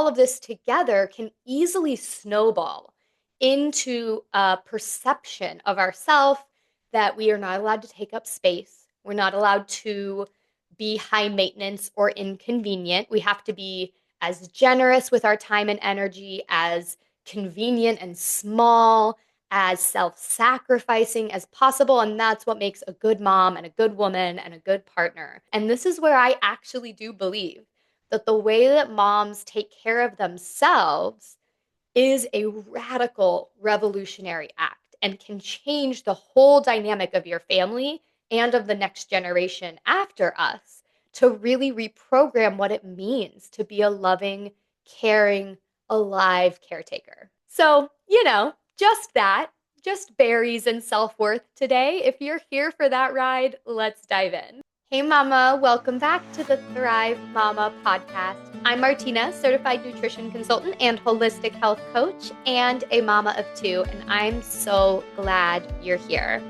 of this together can easily snowball into a perception of ourselves that we are not allowed to take up space. We're not allowed to be high maintenance or inconvenient. We have to be as generous with our time and energy, as convenient and small, as self sacrificing as possible. And that's what makes a good mom and a good woman and a good partner. And this is where I actually do believe that the way that moms take care of themselves is a radical revolutionary act and can change the whole dynamic of your family and of the next generation after us to really reprogram what it means to be a loving, caring, alive caretaker. So, just that, just berries and self worth today. If you're here for that ride, let's dive in. Hey, Mama, welcome back to the Thrive Mama podcast. I'm Martina, certified nutrition consultant and holistic health coach, and a mama of two, and I'm so glad you're here.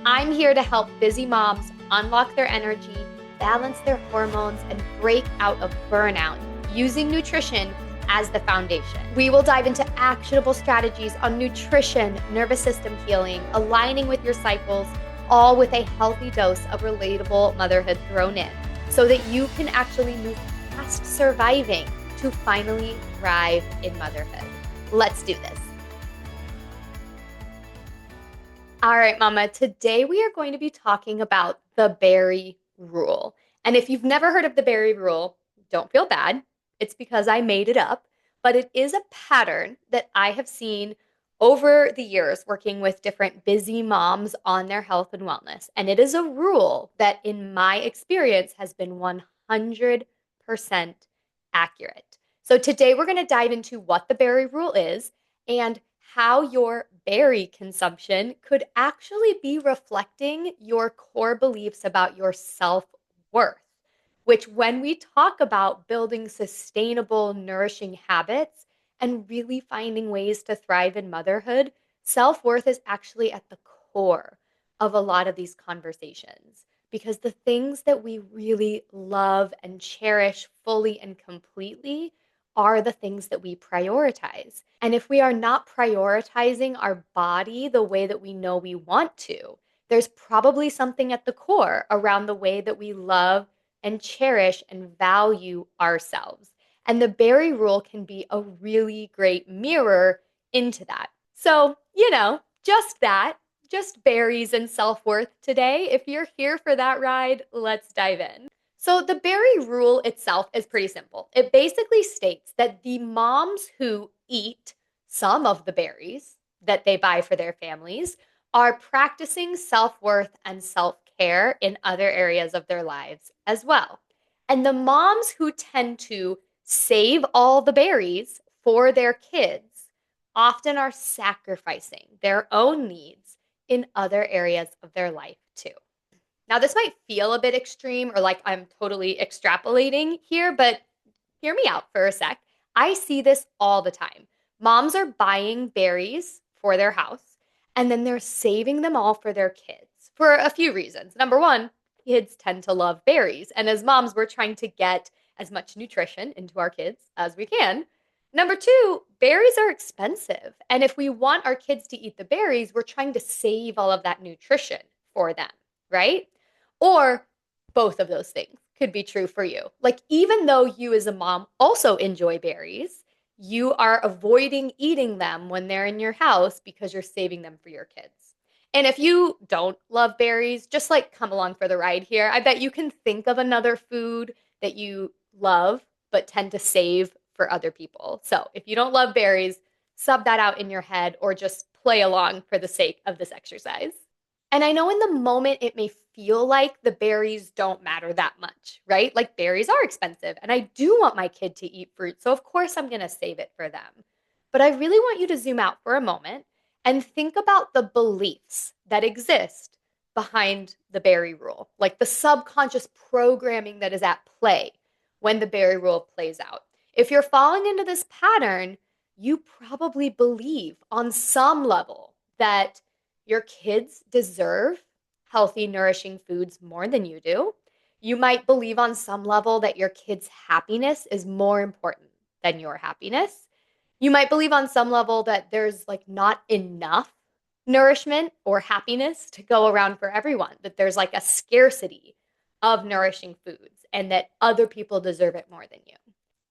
I'm here to help busy moms unlock their energy, balance their hormones, and break out of burnout using nutrition as the foundation. We will dive into actionable strategies on nutrition, nervous system healing, aligning with your cycles, all with a healthy dose of relatable motherhood thrown in, so that you can actually move past surviving to finally thrive in motherhood. Let's do this. All right, Mama, today we are going to be talking about the berry rule. And if you've never heard of the berry rule, don't feel bad. It's because I made it up, but it is a pattern that I have seen over the years working with different busy moms on their health and wellness. And it is a rule that, in my experience, has been 100% accurate. So today we're going to dive into what the berry rule is and how your berry consumption could actually be reflecting your core beliefs about your self-worth, which, when we talk about building sustainable, nourishing habits and really finding ways to thrive in motherhood, self-worth is actually at the core of a lot of these conversations, because the things that we really love and cherish fully and completely are the things that we prioritize. And if we are not prioritizing our body the way that we know we want to, there's probably something at the core around the way that we love and cherish and value ourselves. And the berry rule can be a really great mirror into that. So, just that, just berries and self-worth today. If you're here for that ride, let's dive in. So the berry rule itself is pretty simple. It basically states that the moms who eat some of the berries that they buy for their families are practicing self-worth and self-care in other areas of their lives as well. And the moms who tend to save all the berries for their kids often are sacrificing their own needs in other areas of their life too. Now, this might feel a bit extreme or like I'm totally extrapolating here, but hear me out for a sec. I see this all the time. Moms are buying berries for their house, and then they're saving them all for their kids for a few reasons. Number one, kids tend to love berries. And as moms, we're trying to get as much nutrition into our kids as we can. Number two, berries are expensive. And if we want our kids to eat the berries, we're trying to save all of that nutrition for them, right? Or both of those things could be true for you. Like, even though you as a mom also enjoy berries, you are avoiding eating them when they're in your house because you're saving them for your kids. And if you don't love berries, just like come along for the ride here. I bet you can think of another food that you love but tend to save for other people. So if you don't love berries, sub that out in your head or just play along for the sake of this exercise. And I know in the moment it may feel like the berries don't matter that much, right? Like, berries are expensive and I do want my kid to eat fruit. So of course I'm going to save it for them. But I really want you to zoom out for a moment and think about the beliefs that exist behind the berry rule, like the subconscious programming that is at play when the berry rule plays out. If you're falling into this pattern, you probably believe on some level that your kids deserve healthy, nourishing foods more than you do. You might believe on some level that your kids' happiness is more important than your happiness. You might believe on some level that there's like not enough nourishment or happiness to go around for everyone, that there's like a scarcity of nourishing foods and that other people deserve it more than you.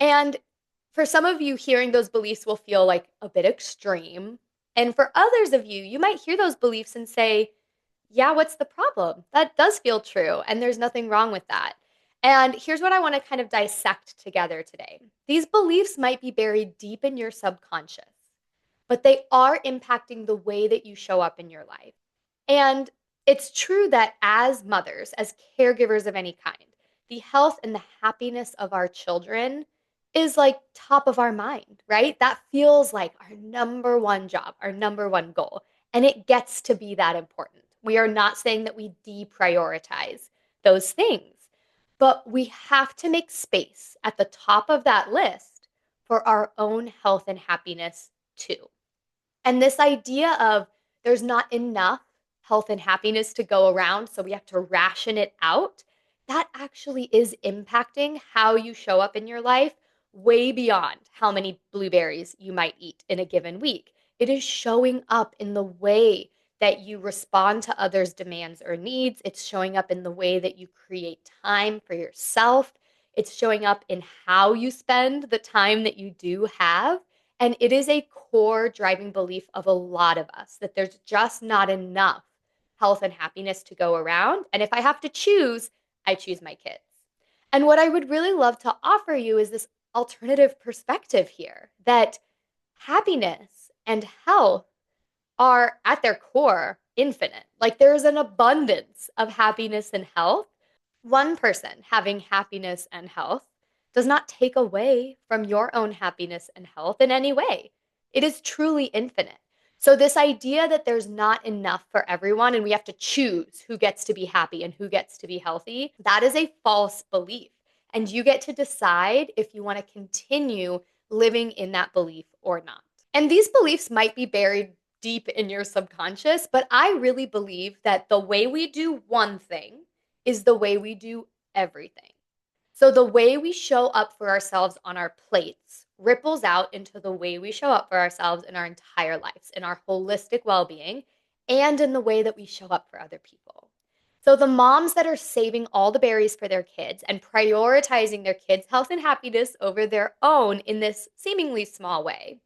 And for some of you, hearing those beliefs will feel like a bit extreme. And for others of you, you might hear those beliefs and say, yeah, what's the problem? That does feel true. And there's nothing wrong with that. And here's what I want to kind of dissect together today. These beliefs might be buried deep in your subconscious, but they are impacting the way that you show up in your life. And it's true that as mothers, as caregivers of any kind, the health and the happiness of our children is like top of our mind, right? That feels like our number one job, our number one goal. And it gets to be that important. We are not saying that we deprioritize those things, but we have to make space at the top of that list for our own health and happiness too. And this idea of there's not enough health and happiness to go around, so we have to ration it out, that actually is impacting how you show up in your life way beyond how many blueberries you might eat in a given week. It is showing up in the way that you respond to others' demands or needs. It's showing up in the way that you create time for yourself. It's showing up in how you spend the time that you do have. And it is a core driving belief of a lot of us that there's just not enough health and happiness to go around. And if I have to choose, I choose my kids. And what I would really love to offer you is this alternative perspective here that happiness and health are at their core infinite. Like there is an abundance of happiness and health. One person having happiness and health does not take away from your own happiness and health in any way. It is truly infinite. So, this idea that there's not enough for everyone and we have to choose who gets to be happy and who gets to be healthy, that is a false belief. And you get to decide if you want to continue living in that belief or not. And these beliefs might be buried deep in your subconscious, but I really believe that the way we do one thing is the way we do everything. So the way we show up for ourselves on our plates ripples out into the way we show up for ourselves in our entire lives, in our holistic well being, and in the way that we show up for other people. So the moms that are saving all the berries for their kids and prioritizing their kids' health and happiness over their own in this seemingly small way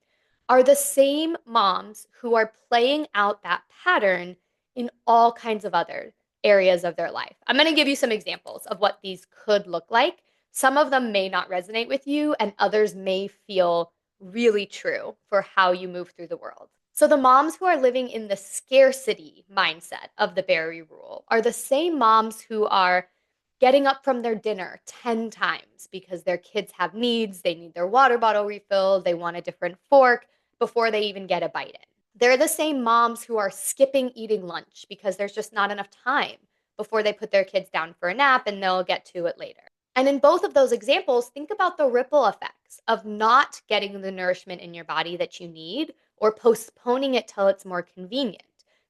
are the same moms who are playing out that pattern in all kinds of other areas of their life. I'm going to give you some examples of what these could look like. Some of them may not resonate with you, and others may feel really true for how you move through the world. So, the moms who are living in the scarcity mindset of the berry rule are the same moms who are getting up from their dinner 10 times because their kids have needs. They need their water bottle refilled, they want a different fork before they even get a bite in. They're the same moms who are skipping eating lunch because there's just not enough time before they put their kids down for a nap and they'll get to it later. And in both of those examples, think about the ripple effects of not getting the nourishment in your body that you need or postponing it till it's more convenient.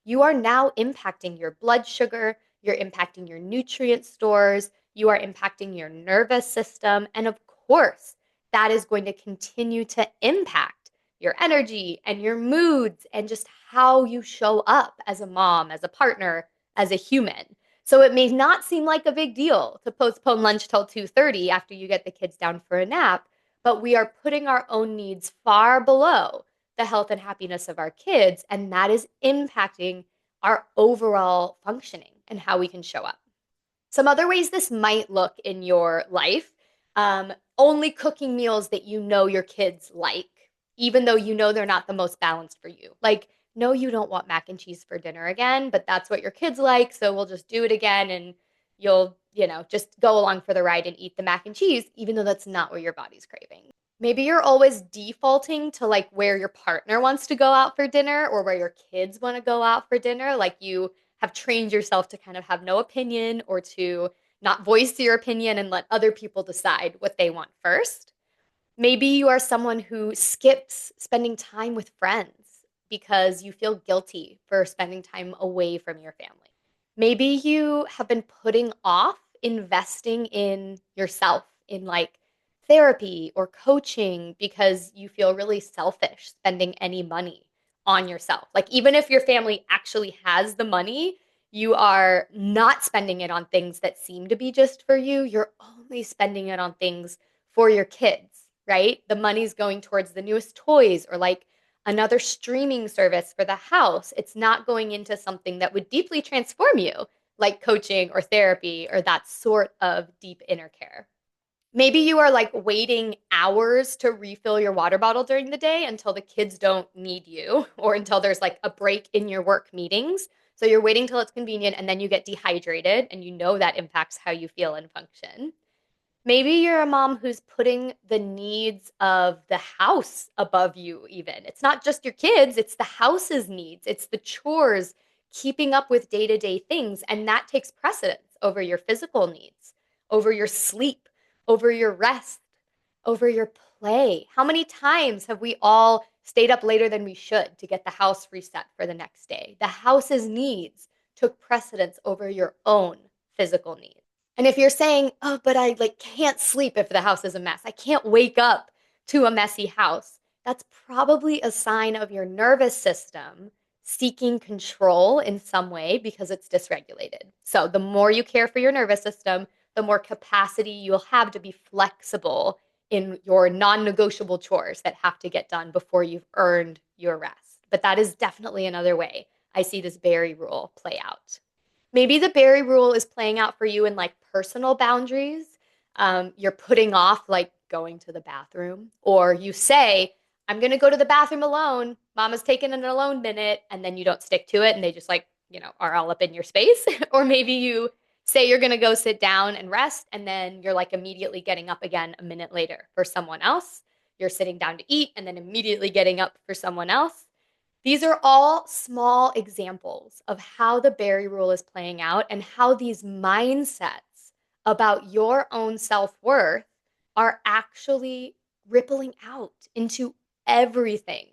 You are now impacting your blood sugar, you're impacting your nutrient stores, you are impacting your nervous system, and of course, that is going to continue to impact your energy and your moods and just how you show up as a mom, as a partner, as a human. So it may not seem like a big deal to postpone lunch till 2:30 after you get the kids down for a nap, but we are putting our own needs far below the health and happiness of our kids, and that is impacting our overall functioning and how we can show up. Some other ways this might look in your life, only cooking meals that you know your kids like, even though you know they're not the most balanced for you. Like, no, you don't want mac and cheese for dinner again, but that's what your kids like, so we'll just do it again and you'll, just go along for the ride and eat the mac and cheese, even though that's not what your body's craving. Maybe you're always defaulting to like where your partner wants to go out for dinner or where your kids want to go out for dinner. Like you have trained yourself to kind of have no opinion or to not voice your opinion and let other people decide what they want first. Maybe you are someone who skips spending time with friends because you feel guilty for spending time away from your family. Maybe you have been putting off investing in yourself, in like therapy or coaching because you feel really selfish spending any money on yourself. Like, even if your family actually has the money, you are not spending it on things that seem to be just for you. You're only spending it on things for your kids, right? The money's going towards the newest toys or like another streaming service for the house. It's not going into something that would deeply transform you, like coaching or therapy or that sort of deep inner care. Maybe you are like waiting hours to refill your water bottle during the day until the kids don't need you or until there's like a break in your work meetings. So you're waiting till it's convenient and then you get dehydrated and you know that impacts how you feel and function. Maybe you're a mom who's putting the needs of the house above you, even. It's not just your kids, it's the house's needs, it's the chores, keeping up with day to day things. And that takes precedence over your physical needs, over your sleep, over your rest, over your play. How many times have we all stayed up later than we should to get the house reset for the next day? The house's needs took precedence over your own physical needs. And if you're saying, "Oh, but I like can't sleep if the house is a mess. I can't wake up to a messy house." That's probably a sign of your nervous system seeking control in some way because it's dysregulated. So, the more you care for your nervous system, the more capacity you'll have to be flexible in your non-negotiable chores that have to get done before you've earned your rest. But that is definitely another way I see this Berry rule play out. Maybe the Berry rule is playing out for you in like personal boundaries. You're putting off like going to the bathroom, or you say, "I'm going to go to the bathroom alone. Mama's taking an alone minute," and then you don't stick to it and they just like, are all up in your space. Or maybe you say you're going to go sit down and rest, and then you're like immediately getting up again a minute later for someone else. You're sitting down to eat and then immediately getting up for someone else. These are all small examples of how the Berry rule is playing out and how these mindsets about your own self worth are actually rippling out into everything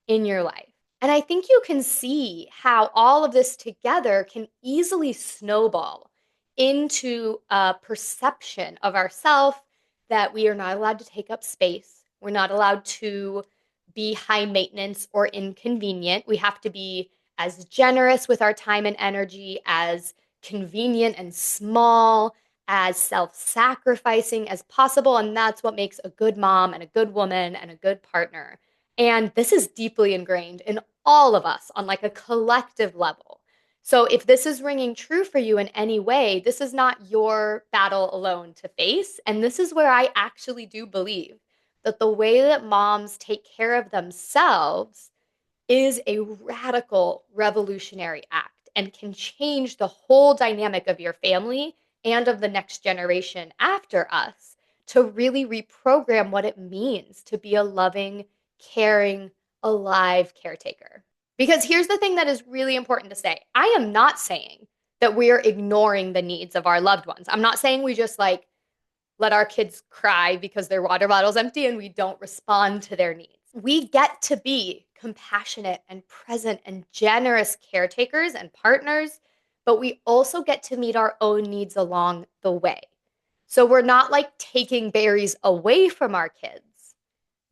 in your life. And I think you can see how all of this together can easily snowball into a perception of ourself that we are not allowed to take up space. We're not allowed to be high maintenance or inconvenient. We have to be as generous with our time and energy, as convenient and small, as self sacrificing as possible. And that's what makes a good mom and a good woman and a good partner. And this is deeply ingrained in all of us on like a collective level. So if this is ringing true for you in any way, this is not your battle alone to face. And this is where I actually do believe that the way that moms take care of themselves is a radical revolutionary act and can change the whole dynamic of your family and of the next generation after us to really reprogram what it means to be a loving, caring, alive caretaker. Because here's the thing that is really important to say. I am not saying that we're ignoring the needs of our loved ones. I'm not saying we just like let our kids cry because their water bottle's empty and we don't respond to their needs. We get to be compassionate and present and generous caretakers and partners, but we also get to meet our own needs along the way. So we're not like taking berries away from our kids.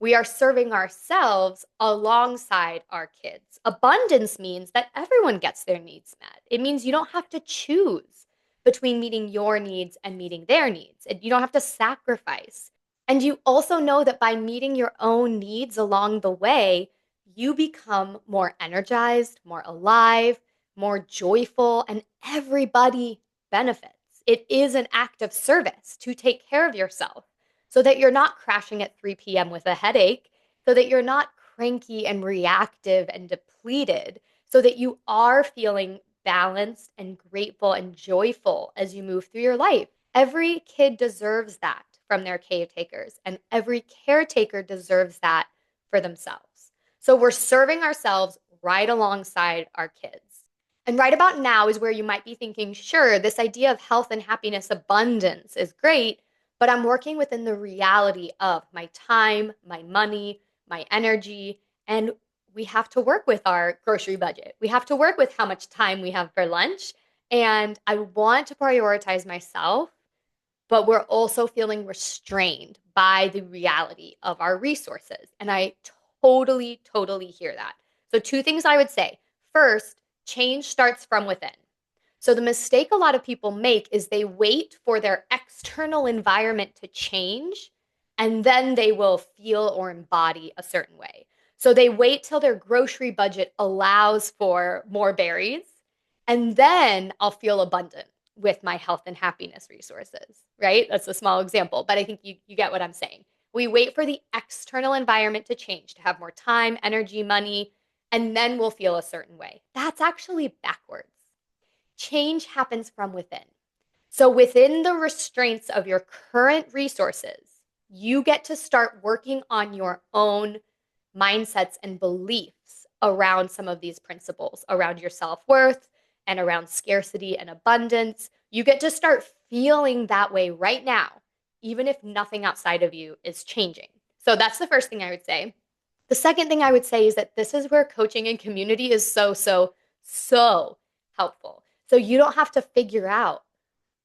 We are serving ourselves alongside our kids. Abundance means that everyone gets their needs met. It means you don't have to choose between meeting your needs and meeting their needs. And you don't have to sacrifice. And you also know that by meeting your own needs along the way, you become more energized, more alive, more joyful, and everybody benefits. It is an act of service to take care of yourself so that you're not crashing at 3 p.m. with a headache, so that you're not cranky and reactive and depleted, so that you are feeling balanced and grateful and joyful as you move through your life. Every kid deserves that from their caretakers, and every caretaker deserves that for themselves. So we're serving ourselves right alongside our kids. And right about now is where you might be thinking, sure, this idea of health and happiness abundance is great, but I'm working within the reality of my time, my money, my energy, and we have to work with our grocery budget. We have to work with how much time we have for lunch. And I want to prioritize myself, but we're also feeling restrained by the reality of our resources. And I totally, totally hear that. So, two things I would say. First, change starts from within. So, the mistake a lot of people make is they wait for their external environment to change and then they will feel or embody a certain way. So, they wait till their grocery budget allows for more berries and then I'll feel abundant with my health and happiness resources, right? That's a small example, but I think you get what I'm saying. We wait for the external environment to change, to have more time, energy, money, and then we'll feel a certain way. That's actually backwards. Change happens from within. So, within the restraints of your current resources, you get to start working on your own mindsets and beliefs around some of these principles, around your self worth and around scarcity and abundance. You get to start feeling that way right now, even if nothing outside of you is changing. So, that's the first thing I would say. The second thing I would say is that this is where coaching and community is so helpful. So, you don't have to figure out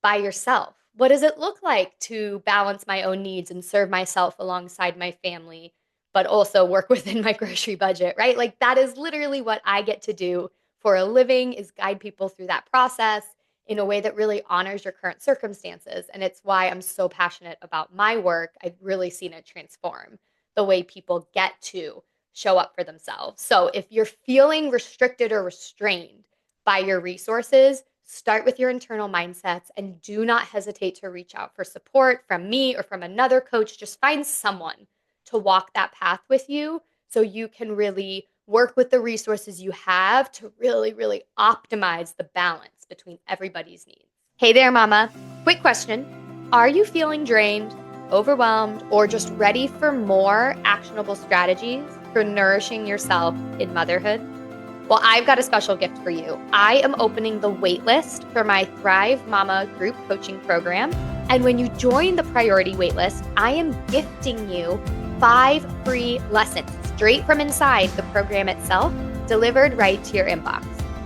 by yourself. What does it look like to balance my own needs and serve myself alongside my family, but also work within my grocery budget, right? Like that is literally what I get to do for a living is guide people through that process in a way that really honors your current circumstances. And it's why I'm so passionate about my work. I've really seen it transform the way people get to show up for themselves. So if you're feeling restricted or restrained by your resources, start with your internal mindsets and do not hesitate to reach out for support from me or from another coach. Just find someone to walk that path with you so you can really work with the resources you have to really, really optimize the balance between everybody's needs. Hey there, mama. Quick question. Are you feeling drained, overwhelmed, or just ready for more actionable strategies for nourishing yourself in motherhood? Well, I've got a special gift for you. I am opening the waitlist for my Thrive Mama group coaching program. And when you join the priority waitlist, I am gifting you 5 free lessons straight from inside the program itself, delivered right to your inbox.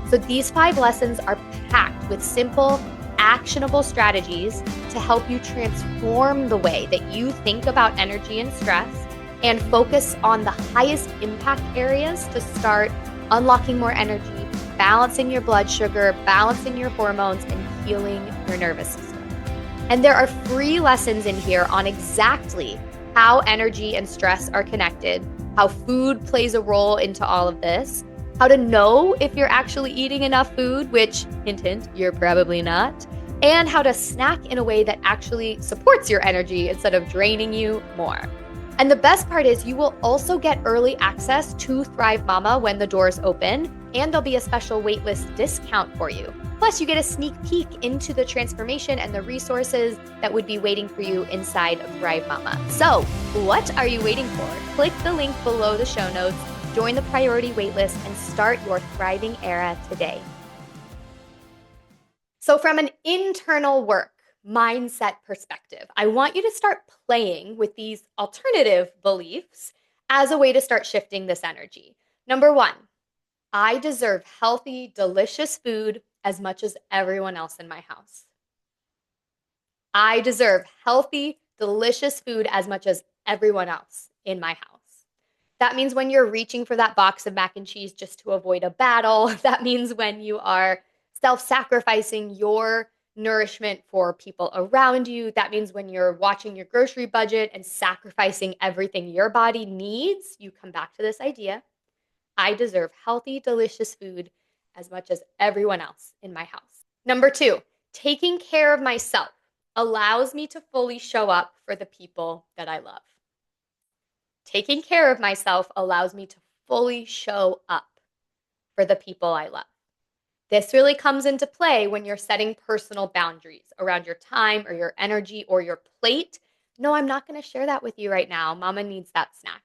So these 5 lessons are packed with simple, actionable strategies to help you transform the way that you think about energy and stress and focus on the highest impact areas to start unlocking more energy, balancing your blood sugar, balancing your hormones, and healing your nervous system. And there are free lessons in here on exactly how energy and stress are connected, how food plays a role into all of this, how to know if you're actually eating enough food, which, hint, hint, you're probably not, and how to snack in a way that actually supports your energy instead of draining you more. And the best part is you will also get early access to Thrive Mama when the doors open, and there'll be a special waitlist discount for you. Plus, you get a sneak peek into the transformation and the resources that would be waiting for you inside of Thrive Mama. So, what are you waiting for? Click the link below the show notes, join the priority waitlist, and start your thriving era today. So, from an internal work mindset perspective, I want you to start playing with these alternative beliefs as a way to start shifting this energy. Number 1, I deserve healthy, delicious food as much as everyone else in my house. I deserve healthy, delicious food as much as everyone else in my house. That means when you're reaching for that box of mac and cheese just to avoid a battle, that means when you are self-sacrificing your nourishment for people around you. That means when you're watching your grocery budget and sacrificing everything your body needs, you come back to this idea. I deserve healthy, delicious food as much as everyone else in my house. Number 2, taking care of myself allows me to fully show up for the people that I love. Taking care of myself allows me to fully show up for the people I love. This really comes into play when you're setting personal boundaries around your time or your energy or your plate. No, I'm not going to share that with you right now. Mama needs that snack.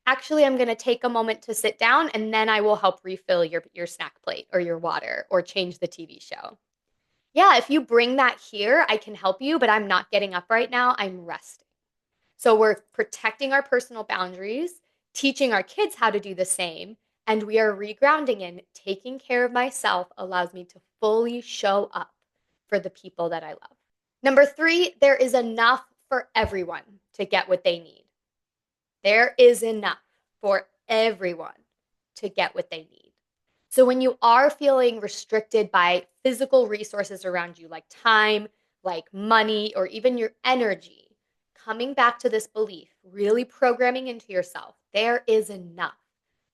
Actually, I'm going to take a moment to sit down and then I will help refill your snack plate or your water or change the TV show. Yeah, if you bring that here, I can help you, but I'm not getting up right now. I'm resting. So we're protecting our personal boundaries, teaching our kids how to do the same, and we are regrounding in taking care of myself allows me to fully show up for the people that I love. Number 3, there is enough for everyone. to get what they need. There is enough for everyone to get what they need. So when you are feeling restricted by physical resources around you, like time, like money, or even your energy, coming back to this belief, really programming into yourself, there is enough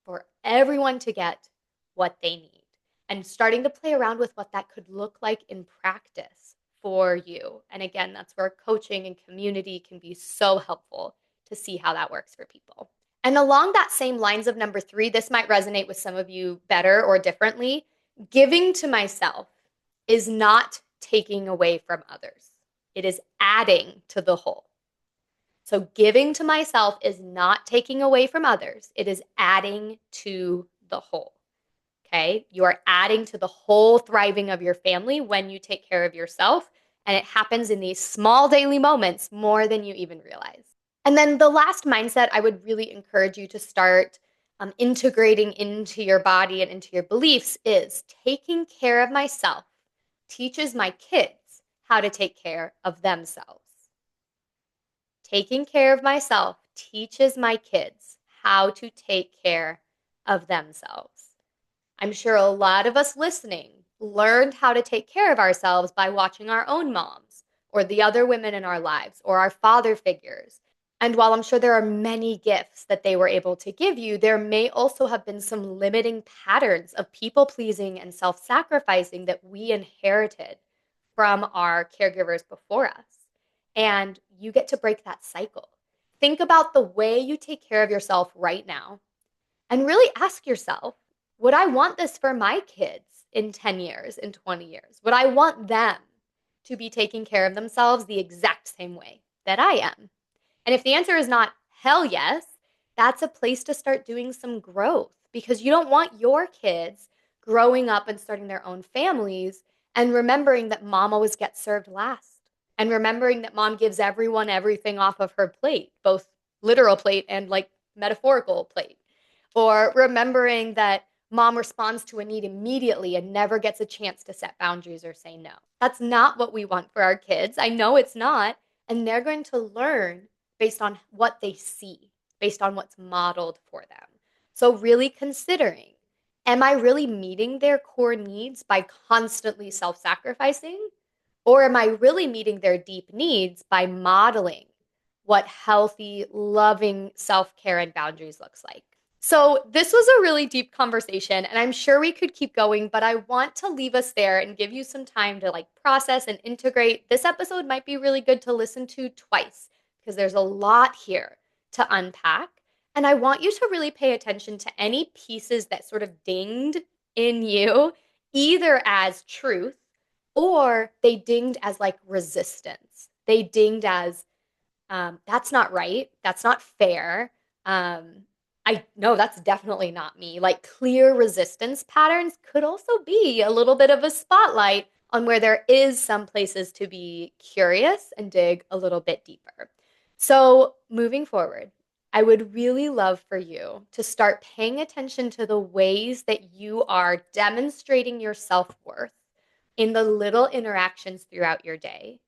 for everyone to get what they need. And starting to play around with what that could look like in practice for you. And again, that's where coaching and community can be so helpful to see how that works for people. And along that same lines of number 3, this might resonate with some of you better or differently. Giving to myself is not taking away from others. It is adding to the whole. So giving to myself is not taking away from others. It is adding to the whole. Okay? You are adding to the whole thriving of your family when you take care of yourself. And it happens in these small daily moments more than you even realize. And then the last mindset I would really encourage you to start integrating into your body and into your beliefs is taking care of myself teaches my kids how to take care of themselves. Taking care of myself teaches my kids how to take care of themselves. I'm sure a lot of us listening learned how to take care of ourselves by watching our own moms or the other women in our lives or our father figures. And while I'm sure there are many gifts that they were able to give you, there may also have been some limiting patterns of people-pleasing and self-sacrificing that we inherited from our caregivers before us. And you get to break that cycle. Think about the way you take care of yourself right now and really ask yourself, would I want this for my kids in 10 years, in 20 years? Would I want them to be taking care of themselves the exact same way that I am? And if the answer is not hell yes, that's a place to start doing some growth because you don't want your kids growing up and starting their own families and remembering that mom always gets served last and remembering that mom gives everyone everything off of her plate, both literal plate and like metaphorical plate, or remembering that mom responds to a need immediately and never gets a chance to set boundaries or say no. That's not what we want for our kids. I know it's not. And they're going to learn based on what they see, based on what's modeled for them. So really considering, am I really meeting their core needs by constantly self-sacrificing? Or am I really meeting their deep needs by modeling what healthy, loving self-care and boundaries looks like? So this was a really deep conversation, and I'm sure we could keep going, but I want to leave us there and give you some time to like process and integrate. This episode might be really good to listen to twice because there's a lot here to unpack. And I want you to really pay attention to any pieces that sort of dinged in you, either as truth or they dinged as like resistance. They dinged as, that's not right. That's not fair. I know that's definitely not me. Like clear resistance patterns could also be a little bit of a spotlight on where there is some places to be curious and dig a little bit deeper. So moving forward, I would really love for you to start paying attention to the ways that you are demonstrating your self-worth in the little interactions throughout your day.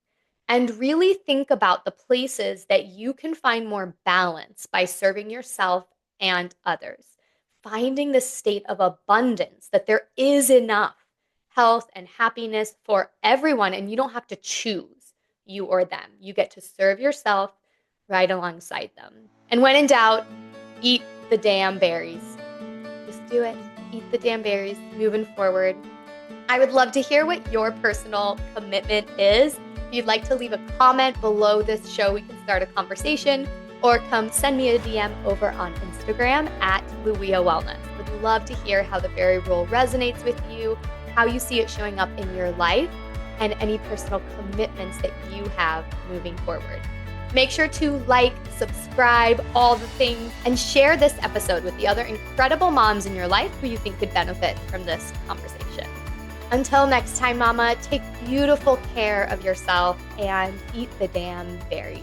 And really think about the places that you can find more balance by serving yourself and others. Finding the state of abundance, that there is enough health and happiness for everyone, and you don't have to choose you or them. You get to serve yourself right alongside them. And when in doubt, eat the damn berries. Just do it. Eat the damn berries moving forward. I would love to hear what your personal commitment is. If you'd like to leave a comment below this show, we can start a conversation, or come send me a DM over on Instagram at Luia Wellness. Would love to hear how the berry rule resonates with you, how you see it showing up in your life, and any personal commitments that you have moving forward. Make sure to like, subscribe, all the things, and share this episode with the other incredible moms in your life who you think could benefit from this conversation. Until next time, Mama, take beautiful care of yourself and eat the damn berries.